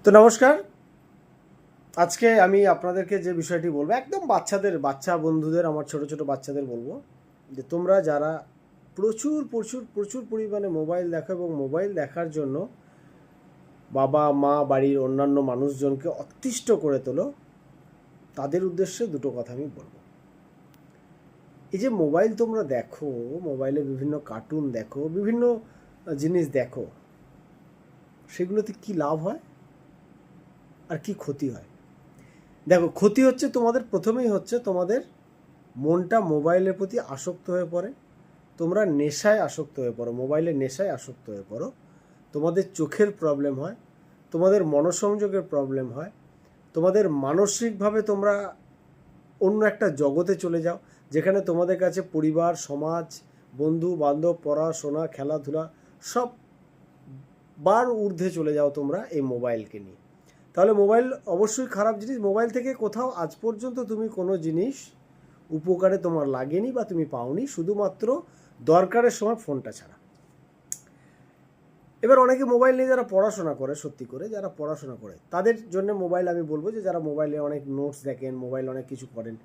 তো নমস্কার। আজকে আমি আপনাদেরকে যে বিষয়টি বলবো, একদম বাচ্চা বন্ধুদের, আমার ছোট ছোট বাচ্চাদের বলবো যে তোমরা যারা প্রচুর প্রচুর প্রচুর পরিমাণে মোবাইল দেখো এবং মোবাইল দেখার জন্য বাবা মা বাড়ির অন্যান্য মানুষজনকে অতিষ্ঠ করে তোলো, তাদের উদ্দেশ্যে দুটো কথা আমি বলবো। এই যে মোবাইল তোমরা দেখো, মোবাইলে বিভিন্ন কার্টুন দেখো, বিভিন্ন জিনিস দেখো, সেগুলোতে কি লাভ হয় আর কি ক্ষতি হয়? দেখো, ক্ষতি হচ্ছে তোমাদের, প্রথমেই হচ্ছে তোমাদের মনটা মোবাইলের প্রতি আসক্ত হয়ে পড়ে, তোমরা নেশায় আসক্ত হয়ে পড়ো, মোবাইলের নেশায় আসক্ত হয়ে পড়ো, তোমাদের চোখের প্রবলেম হয়, তোমাদের মনোসংযোগের প্রবলেম হয়, তোমাদের মানসিকভাবে তোমরা অন্য একটা জগতে চলে যাও, যেখানে তোমাদের কাছে পরিবার, সমাজ, বন্ধু বান্ধব, পড়াশোনা, খেলাধুলা সব বার ঊর্ধ্বে চলে যাও তোমরা এই মোবাইলকে নিয়ে। তাহলে মোবাইল অবশ্যই খারাপ জিনিস। মোবাইল থেকে কোথাও আজ পর্যন্ত তুমি কোনো জিনিস উপকারে তোমার লাগেনি বা তুমি পাওনি, শুধুমাত্র দরকারের সময় ফোনটা ছাড়া। এবার অনেকে মোবাইল নিয়ে যারা পড়াশোনা করে, সত্যি করে যারা পড়াশোনা করে, তাদের জন্য মোবাইল আমি বলবো যে যারা মোবাইলে অনেক নোটস দেখেন, মোবাইলে অনেক কিছু করেন,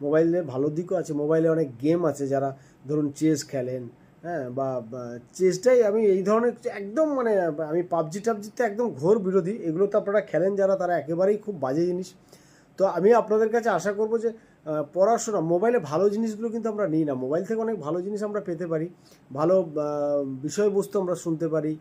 মোবাইলের ভালো দিকও আছে, মোবাইলে অনেক গেম আছে, যারা ধরুন চেস খেলেন, হ্যাঁ, বা চেসটাই আমি এই ধরনের একদম আমি টাবজিতে একদম ঘোর বিরোধী। এগুলো তো আপনারা খেলেন যারা, তারা একেবারেই খুব বাজে জিনিস। তো আমি আপনাদের কাছে আশা করব যে পড়াশোনা, মোবাইলে ভালো জিনিসগুলো কিন্তু আমরা নিই না। মোবাইল থেকে অনেক ভালো জিনিস আমরা পেতে পারি, ভালো বিষয়বস্তু আমরা শুনতে পারি,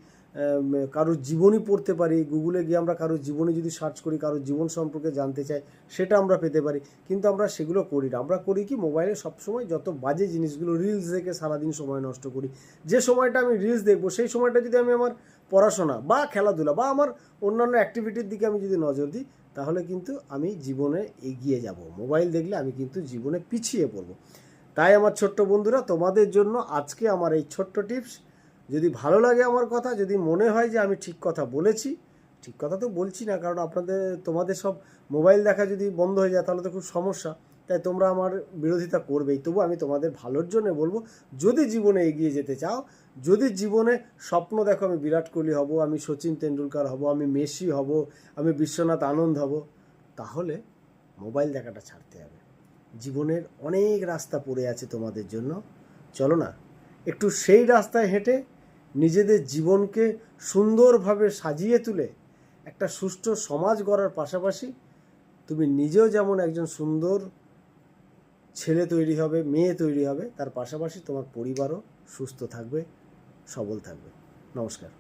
কারোর জীবনী পড়তে পারি, গুগলে গিয়ে আমরা কারোর জীবনী যদি সার্চ করি, কারোর জীবন সম্পর্কে জানতে চাই, সেটা আমরা পেতে পারি। কিন্তু আমরা সেগুলো করি না। আমরা করি কি, মোবাইলে সবসময় যত বাজে জিনিসগুলো, রিলস দেখে সারাদিন সময় নষ্ট করি। যে সময়টা আমি রিলস দেখবো, সেই সময়টা যদি আমি আমার পড়াশোনা বা খেলাধুলা বা আমার অন্যান্য অ্যাক্টিভিটির দিকে আমি যদি নজর দিই, তাহলে কিন্তু আমি জীবনে এগিয়ে যাব। মোবাইল দেখলে আমি কিন্তু জীবনে পিছিয়ে পড়ব। তাই আমার ছোট্ট বন্ধুরা, তোমাদের জন্য আজকে আমার এই ছোট্ট টিপস। যদি ভালো লাগে আমার কথা, যদি মনে হয় যে আমি ঠিক কথা বলেছি, ঠিক কথা তো বলছি না, কারণ তোমাদের সব মোবাইল দেখা যদি বন্ধ হয়ে যায় তাহলে তো খুব সমস্যা। তাই তোমরা আমার বিরোধিতা করবেই, তবু আমি তোমাদের ভালোর জন্য বলবো, যদি জীবনে এগিয়ে যেতে চাও, যদি জীবনে স্বপ্ন দেখো আমি বিরাট কোহলি হব, আমি সচিন তেন্ডুলকার হব, আমি মেসি হব, আমি বিশ্বনাথ আনন্দ হব, তাহলে মোবাইল দেখাটা ছাড়তে হবে। জীবনের অনেক রাস্তা পড়ে আছে তোমাদের জন্য, চলো না একটু সেই রাস্তায় হেঁটে নিজেদের জীবনকে সুন্দরভাবে সাজিয়ে তুলে একটা সুষ্ঠু সমাজ গড়ার পাশাপাশি তুমি নিজেও যেমন একজন সুন্দর ছেলে তৈরি হবে, মেয়ে তৈরি হবে, তার পাশাপাশি তোমার পরিবারও সুস্থ থাকবে, সবল থাকবে। নমস্কার।